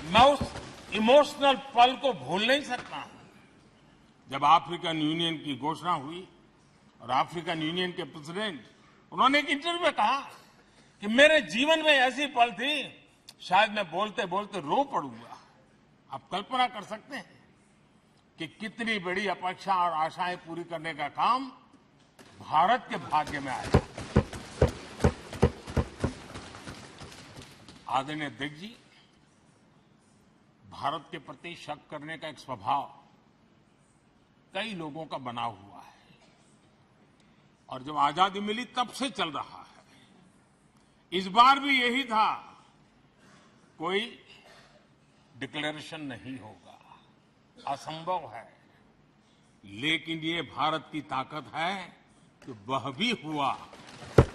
मैं उस इमोशनल पल को भूल नहीं सकता जब अफ्रीकन यूनियन की घोषणा हुई और अफ्रीकन यूनियन के प्रेसिडेंट उन्होंने एक इंटरव्यू में कहा कि मेरे जीवन में ऐसी पल थी शायद मैं बोलते बोलते रो पड़ूंगा। आप कल्पना कर सकते हैं कि कितनी बड़ी अपेक्षा और आशाएं पूरी करने का काम भारत के भाग्य में आया। आदरणीय अध्यक्ष जी, भारत के प्रति शक करने का एक स्वभाव कई लोगों का बना हुआ है और जब आजादी मिली तब से चल रहा है। इस बार भी यही था, कोई डिक्लेरेशन नहीं होगा, असंभव है। लेकिन ये भारत की ताकत है कि वह भी हुआ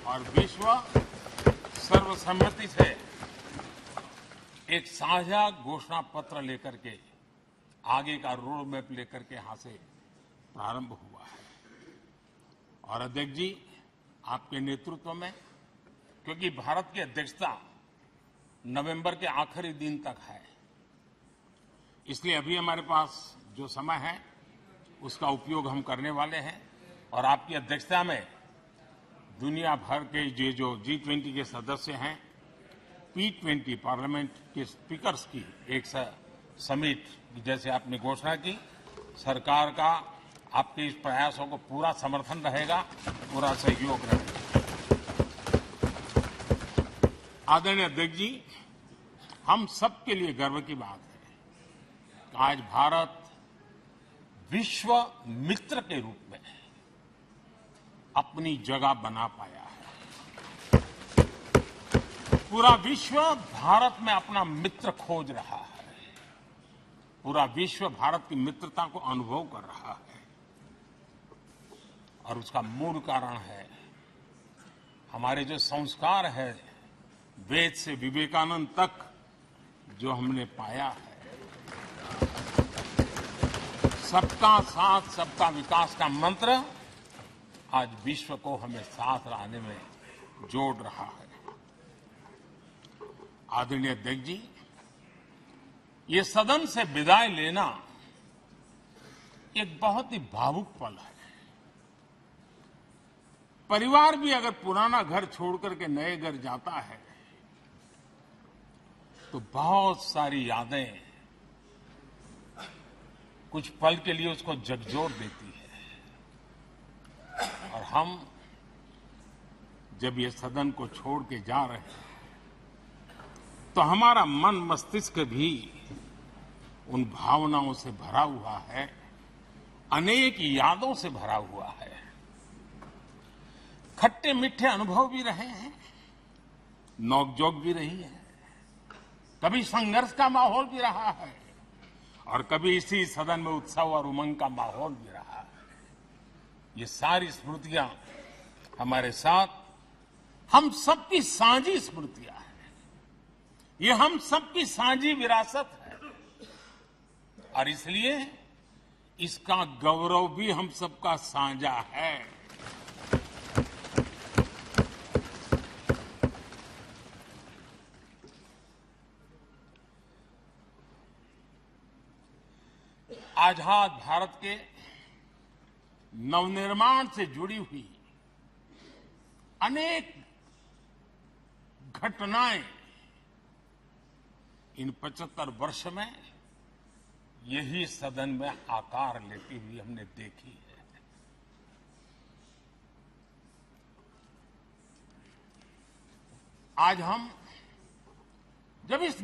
और विश्व सर्वसम्मति से एक साझा घोषणा पत्र लेकर के आगे का रोड मैप लेकर के यहां से प्रारंभ हुआ है। और अध्यक्ष जी, आपके नेतृत्व में, क्योंकि भारत की अध्यक्षता नवंबर के आखिरी दिन तक है, इसलिए अभी हमारे पास जो समय है उसका उपयोग हम करने वाले हैं और आपकी अध्यक्षता में दुनिया भर के ये जो G20 के सदस्य हैं, P20 पार्लियामेंट के स्पीकर्स की एक समिट जैसे आपने घोषणा की, सरकार का आपके इस प्रयासों को पूरा समर्थन रहेगा, पूरा सहयोग रहेगा। आदरणीय अध्यक्ष जी, हम सबके लिए गर्व की बात है कि आज भारत विश्व मित्र के रूप में अपनी जगह बना पाया है। पूरा विश्व भारत में अपना मित्र खोज रहा है, पूरा विश्व भारत की मित्रता को अनुभव कर रहा है और उसका मूल कारण है हमारे जो संस्कार है, वेद से विवेकानंद तक जो हमने पाया है। सबका साथ सबका विकास का मंत्र आज विश्व को हमें साथ लाने में जोड़ रहा है। आदरणीय अध्यक्ष जी, ये सदन से विदाई लेना एक बहुत ही भावुक पल है। परिवार भी अगर पुराना घर छोड़कर के नए घर जाता है तो बहुत सारी यादें कुछ पल के लिए उसको झकझोर देती है और हम जब ये सदन को छोड़ के जा रहे हैं तो हमारा मन मस्तिष्क भी उन भावनाओं से भरा हुआ है, अनेक यादों से भरा हुआ है। खट्टे मीठे अनुभव भी रहे हैं, नोकझोंक भी रही है, कभी संघर्ष का माहौल भी रहा है और कभी इसी सदन में उत्सव और उमंग का माहौल भी रहा है। ये सारी स्मृतियां हमारे साथ हम सबकी साझी स्मृतियां हैं, ये हम सबकी साझी विरासत है और इसलिए इसका गौरव भी हम सबका साझा है। आजाद भारत के नवनिर्माण से जुड़ी हुई अनेक घटनाएं इन 75 वर्ष में यही सदन में आकार लेती हुई हमने देखी है। आज हम जब इस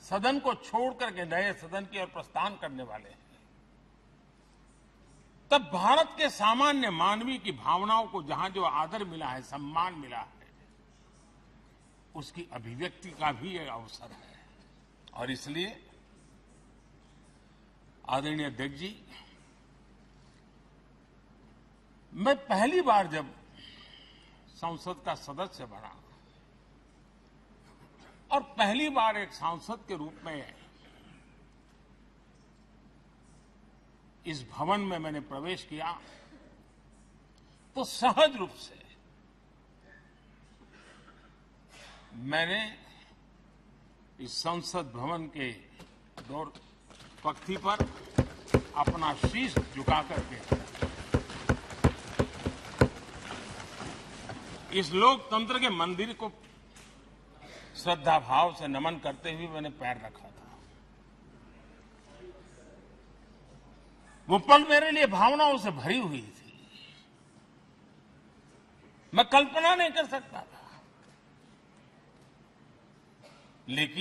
सदन को छोड़ करके नए सदन की ओर प्रस्थान करने वाले हैं, तब भारत के सामान्य मानवीय की भावनाओं को जहां जो आदर मिला है, सम्मान मिला है, उसकी अभिव्यक्ति का भी एक अवसर है। और इसलिए आदरणीय अध्यक्ष जी, मैं पहली बार जब संसद का सदस्य बना और पहली बार एक सांसद के रूप में इस भवन में मैंने प्रवेश किया तो सहज रूप से मैंने इस संसद भवन के डोर पक्ति पर अपना शीश झुका करके इस लोकतंत्र के मंदिर को श्रद्धा भाव से नमन करते हुए मैंने पैर रखा था। वो पल मेरे लिए भावनाओं से भरी हुई थी। मैं कल्पना नहीं कर सकता था, लेकिन